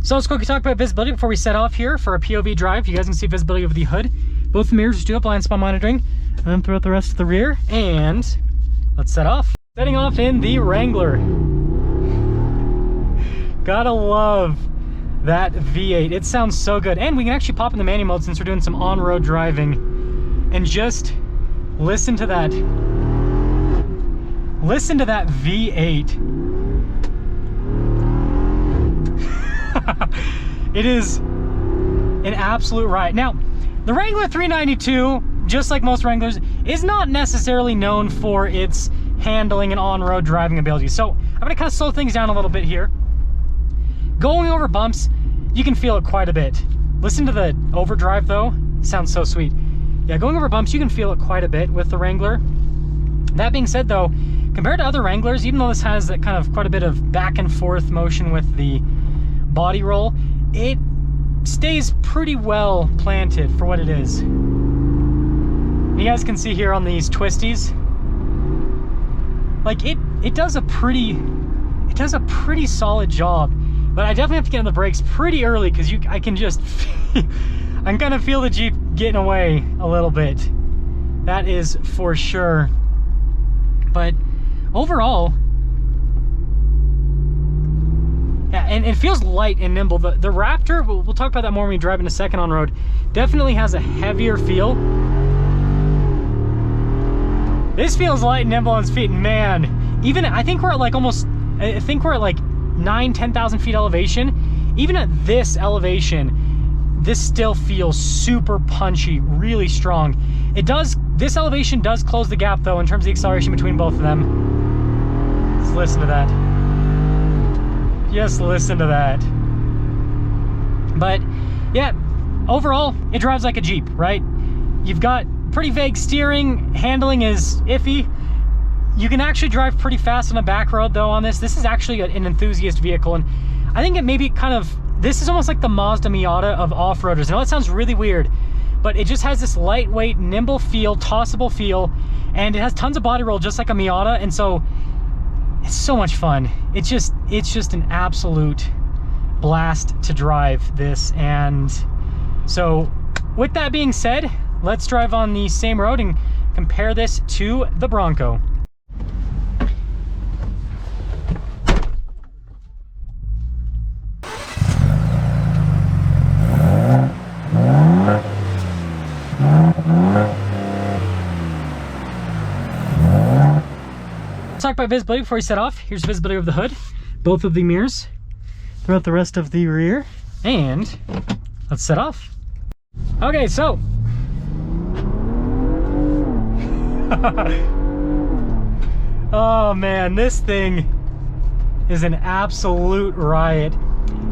So let's quickly talk about visibility before we set off here for a POV drive. You guys can see visibility of the hood. Both the mirrors do have blind spot monitoring, and then throughout the rest of the rear. And let's set off. Setting off in the Wrangler. Gotta love that V8. It sounds so good. And we can actually pop in the manual mode since we're doing some on-road driving. And just listen to that. Listen to that V8. It is an absolute riot. Now, the Wrangler 392, just like most Wranglers, is not necessarily known for its handling and on-road driving ability. So I'm gonna kind of slow things down a little bit here. Going over bumps, you can feel it quite a bit. Listen to the overdrive though, sounds so sweet. Yeah, going over bumps, you can feel it quite a bit with the Wrangler. That being said though, compared to other Wranglers, even though this has that kind of quite a bit of back and forth motion with the body roll, it stays pretty well planted for what it is. You guys can see here on these twisties, like it does a pretty solid job. But I definitely have to get on the brakes pretty early because I can just I'm gonna feel the Jeep getting away a little bit. That is for sure. But overall, yeah, and it feels light and nimble. The Raptor, we'll talk about that more when we drive in a second on road, definitely has a heavier feel. This feels light and nimble on its feet, and man, even I think we're at like 9,000-10,000 feet elevation. Even at this elevation, this still feels super punchy, really strong. This elevation does close the gap though in terms of the acceleration between both of them. Just listen to that. Just listen to that. But yeah, overall, it drives like a Jeep, right? You've got pretty vague steering, handling is iffy. You can actually drive pretty fast on a back road though on this. This is actually an enthusiast vehicle, and I think it maybe this is almost like the Mazda Miata of off-roaders. I know that sounds really weird, but it just has this lightweight, nimble feel, tossable feel, and it has tons of body roll just like a Miata, and so it's so much fun. It's just an absolute blast to drive this. And so with that being said, let's drive on the same road and compare this to the Bronco. Let's talk about visibility before we set off. Here's visibility of the hood, both of the mirrors, throughout the rest of the rear, and let's set off. Okay, so oh man, this thing is an absolute riot.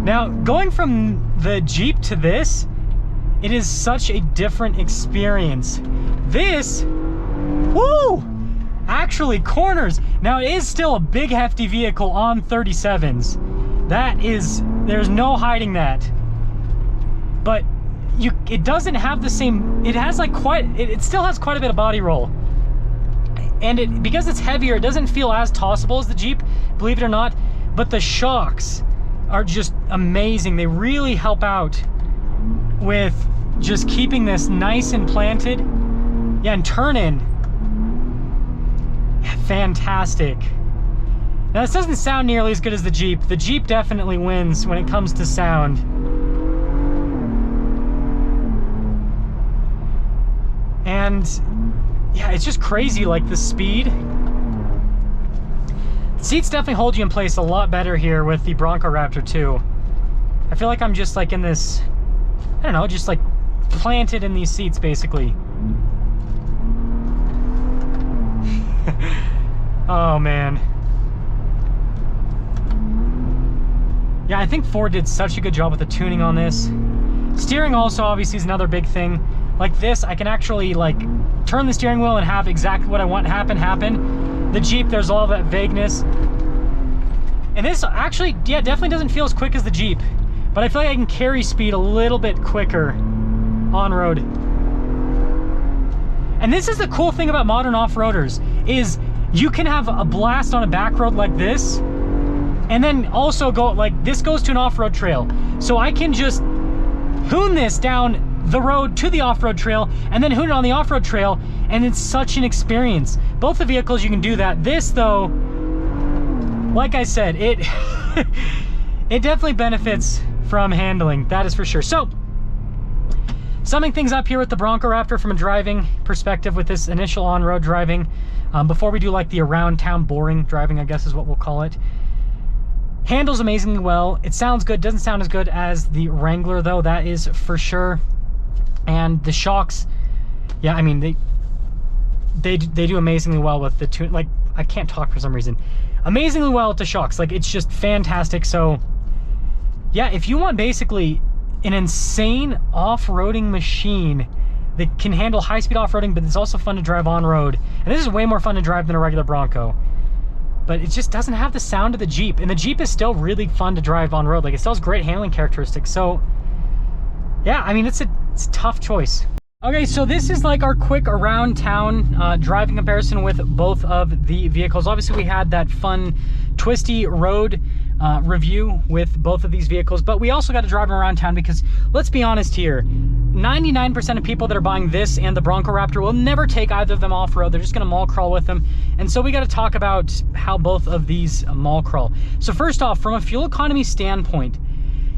Now, going from the Jeep to this, it is such a different experience. This, woo! Actually corners. Now it is still a big hefty vehicle on 37s. There's no hiding that. But it doesn't have the same, it still has quite a bit of body roll. And because it's heavier, it doesn't feel as tossable as the Jeep, believe it or not, but the shocks are just amazing. They really help out with just keeping this nice and planted. Yeah, and turn in. Fantastic. Now this doesn't sound nearly as good as the Jeep. The Jeep definitely wins when it comes to sound. And yeah, it's just crazy, like the speed. The seats definitely hold you in place a lot better here with the Bronco Raptor 2. I feel like I'm just like in this, I don't know, just like planted in these seats basically. Oh man. Yeah, I think Ford did such a good job with the tuning on this. Steering also obviously is another big thing. Like this, I can actually like turn the steering wheel and have exactly what I want happen. The Jeep, there's all that vagueness. And this actually, yeah, definitely doesn't feel as quick as the Jeep, but I feel like I can carry speed a little bit quicker on road. And this is the cool thing about modern off-roaders, is you can have a blast on a back road like this, and then also go, like, this goes to an off-road trail. So I can just hoon this down the road to the off-road trail and then hoon it on the off-road trail, and it's such an experience. Both the vehicles you can do that. This though, like I said, it it definitely benefits from handling, that is for sure. So summing things up here with the Bronco Raptor from a driving perspective with this initial on-road driving, before we do like the around town boring driving, I guess is what we'll call it. Handles amazingly well. It sounds good. Doesn't sound as good as the Wrangler though, that is for sure. And the shocks, yeah, I mean, they do amazingly well with the tune. Like, I can't talk for some reason. Amazingly well with the shocks. Like, it's just fantastic. So yeah, if you want basically an insane off-roading machine that can handle high-speed off-roading, but it's also fun to drive on-road, and this is way more fun to drive than a regular Bronco, but it just doesn't have the sound of the Jeep, and the Jeep is still really fun to drive on-road. Like, it still has great handling characteristics. So yeah, I mean, it's a tough choice. Okay, so this is like our quick around town driving comparison with both of the vehicles. Obviously we had that fun twisty road review with both of these vehicles, but we also got to drive them around town because, let's be honest here, 99% of people that are buying this and the Bronco Raptor will never take either of them off-road. They're just going to mall crawl with them. And so we got to talk about how both of these mall crawl. So first off, from a fuel economy standpoint,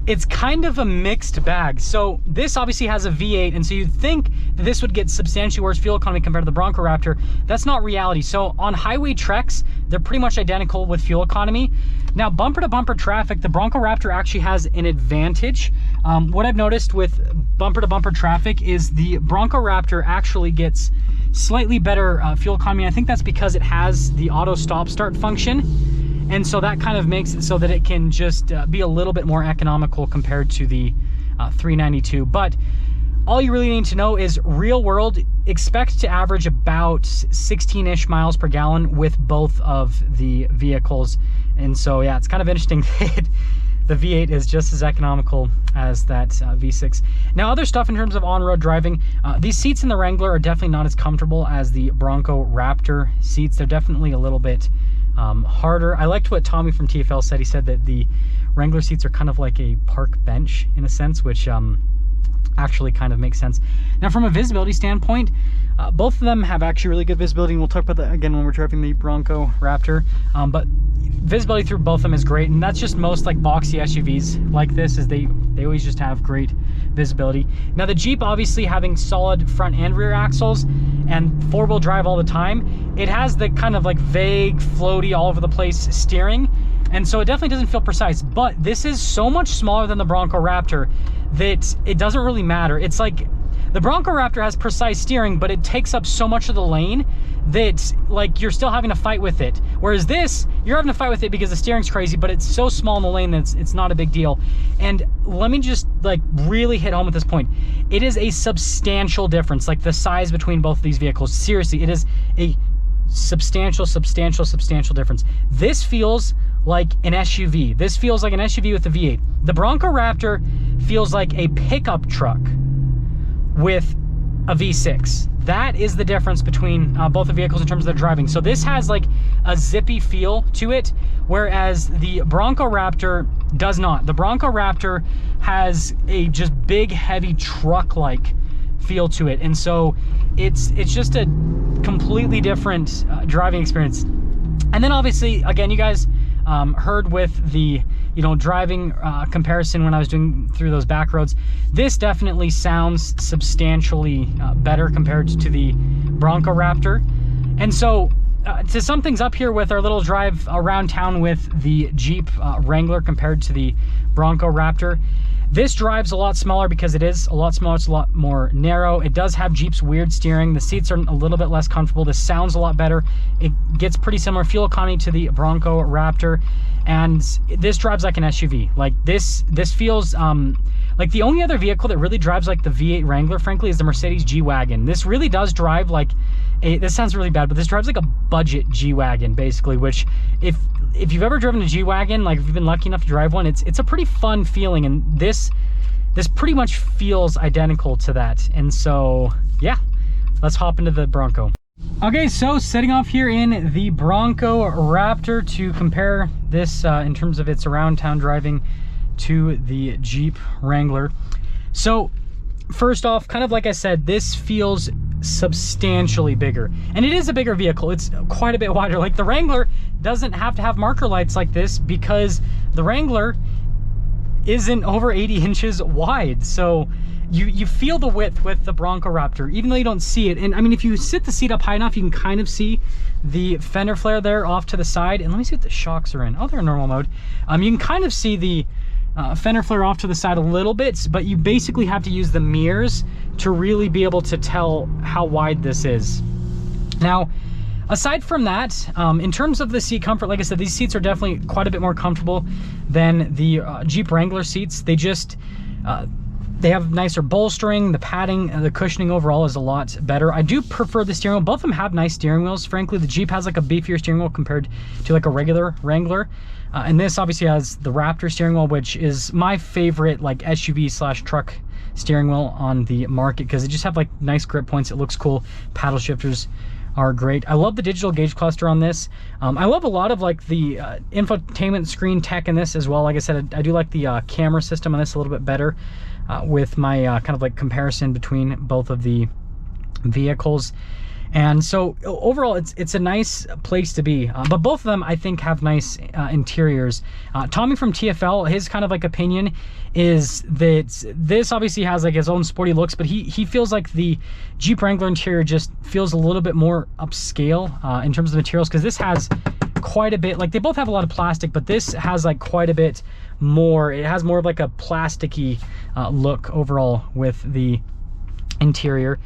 it's kind of a mixed bag. So this obviously has a V8, and so you'd think that this would get substantially worse fuel economy compared to the Bronco Raptor. That's not reality. So on highway treks, they're pretty much identical with fuel economy. Now, bumper to bumper traffic, the Bronco Raptor actually has an advantage. What I've noticed with bumper to bumper traffic is the Bronco Raptor actually gets slightly better fuel economy. I think that's because it has the auto stop start function. And so that kind of makes it so that it can just be a little bit more economical compared to the 392. But all you really need to know is real world, expect to average about 16-ish miles per gallon with both of the vehicles. And so, yeah, it's kind of interesting that the V8 is just as economical as that V6. Now, other stuff in terms of on-road driving, these seats in the Wrangler are definitely not as comfortable as the Bronco Raptor seats. They're definitely a little bit harder. I liked what Tommy from TFL said. He said that the Wrangler seats are kind of like a park bench in a sense, which actually kind of makes sense. Now, from a visibility standpoint, both of them have actually really good visibility, and we'll talk about that again when we're driving the Bronco Raptor. But visibility through both of them is great, and that's just most like boxy SUVs like this, is they always just have great visibility. Now, the Jeep, obviously having solid front and rear axles and four-wheel drive all the time, it has the kind of like vague, floaty, all over the place steering, and so it definitely doesn't feel precise. But this is so much smaller than the Bronco Raptor that it doesn't really matter. It's like the Bronco Raptor has precise steering, but it takes up so much of the lane that like you're still having to fight with it. Whereas this, you're having to fight with it because the steering's crazy, but it's so small in the lane that it's not a big deal. And let me just like really hit home at this point. It is a substantial difference, like the size between both of these vehicles. Seriously, it is a substantial difference. This feels like an SUV. This feels like an SUV with a V8. The Bronco Raptor feels like a pickup truck with a V6. That is the difference between both the vehicles in terms of their driving. So this has like a zippy feel to it, whereas the Bronco Raptor does not. The Bronco Raptor has a just big, heavy truck-like feel to it, and so it's just a completely different driving experience. And then obviously, again, you guys heard with the driving comparison when I was doing through those back roads, this definitely sounds substantially better compared to the Bronco Raptor. And so to sum things up here with our little drive around town with the Jeep Wrangler compared to the Bronco Raptor, this drives a lot smaller because it is a lot smaller. It's a lot more narrow. It does have Jeep's weird steering. The seats are a little bit less comfortable. This sounds a lot better. It gets pretty similar fuel economy to the Bronco Raptor, and this drives like an SUV. Like this feels like the only other vehicle that really drives like the V8 Wrangler, frankly, is the Mercedes G-Wagon. This really does drive like this sounds really bad, but this drives like a budget G-Wagon, basically, which if you've ever driven a G-Wagon, like if you've been lucky enough to drive one, it's a pretty fun feeling, and this pretty much feels identical to that. And so, yeah, let's hop into the Bronco. Okay, so setting off here in the Bronco Raptor to compare this in terms of its around town driving to the Jeep Wrangler. So first off, kind of like I said, this feels substantially bigger, and it is a bigger vehicle. It's quite a bit wider. Like the Wrangler doesn't have to have marker lights like this because the Wrangler isn't over 80 inches wide. So you feel the width with the Bronco Raptor, even though you don't see it. And I mean, if you sit the seat up high enough, you can kind of see the fender flare there off to the side. And let me see what the shocks are in. Oh, they're in normal mode. You can kind of see the fender flare off to the side a little bit, but you basically have to use the mirrors to really be able to tell how wide this is. Now, aside from that, in terms of the seat comfort, like I said, these seats are definitely quite a bit more comfortable than the Jeep Wrangler seats. They just, they have nicer bolstering, the padding, the cushioning overall is a lot better. I do prefer the steering wheel. Both of them have nice steering wheels. Frankly, the Jeep has like a beefier steering wheel compared to like a regular Wrangler. And this obviously has the Raptor steering wheel, which is my favorite like SUV / truck steering wheel on the market because they just have like nice grip points. It looks cool. Paddle shifters are great. I love the digital gauge cluster on this. I love a lot of like the infotainment screen tech in this as well. Like I said, I do like the camera system on this a little bit better with my kind of like comparison between both of the vehicles. And so overall, it's a nice place to be. But both of them, I think, have nice interiors. Tommy from TFL, his kind of like opinion is that this obviously has like his own sporty looks, but he feels like the Jeep Wrangler interior just feels a little bit more upscale in terms of materials, because this has quite a bit, like they both have a lot of plastic, but this has like quite a bit more. It has more of like a plasticky look overall with the interior.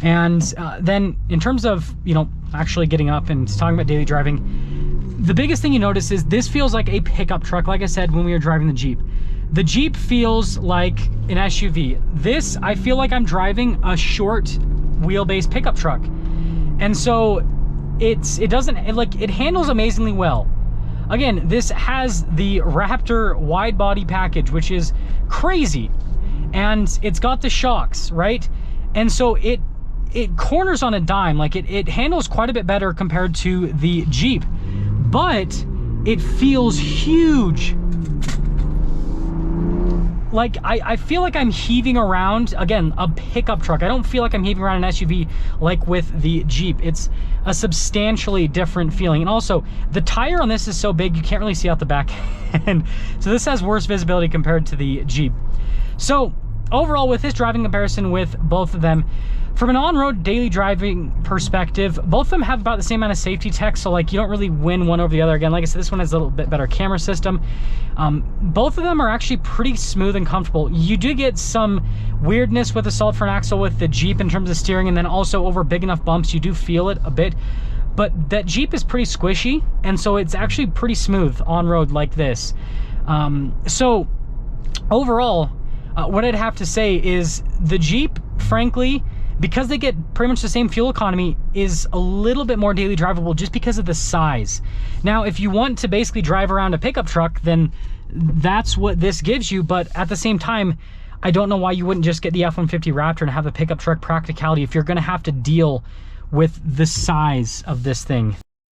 And then in terms of, you know, actually getting up and talking about daily driving, the biggest thing you notice is this feels like a pickup truck. Like I said, when we were driving the Jeep feels like an SUV. This, I feel like I'm driving a short wheelbase pickup truck. And so it handles amazingly well. Again, this has the Raptor wide body package, which is crazy. And it's got the shocks, right? And so it corners on a dime. Like it handles quite a bit better compared to the Jeep, but it feels huge. Like I feel like I'm heaving around, again, a pickup truck. I don't feel like I'm heaving around an SUV like with the Jeep. It's a substantially different feeling. And also the tire on this is so big, you can't really see out the back end. So this has worse visibility compared to the Jeep. So overall, with this driving comparison with both of them, from an on-road daily driving perspective, both of them have about the same amount of safety tech, so like you don't really win one over the other. Again, like I said, this one has a little bit better camera system. Both of them are actually pretty smooth and comfortable. You do get some weirdness with the solid front axle with the Jeep in terms of steering, and then also over big enough bumps, you do feel it a bit. But that Jeep is pretty squishy, and so it's actually pretty smooth on-road like this. So overall, what I'd have to say is the Jeep, frankly, because they get pretty much the same fuel economy, is a little bit more daily drivable just because of the size. Now, if you want to basically drive around a pickup truck, then that's what this gives you. But at the same time, I don't know why you wouldn't just get the F-150 Raptor and have the pickup truck practicality if you're going to have to deal with the size of this thing.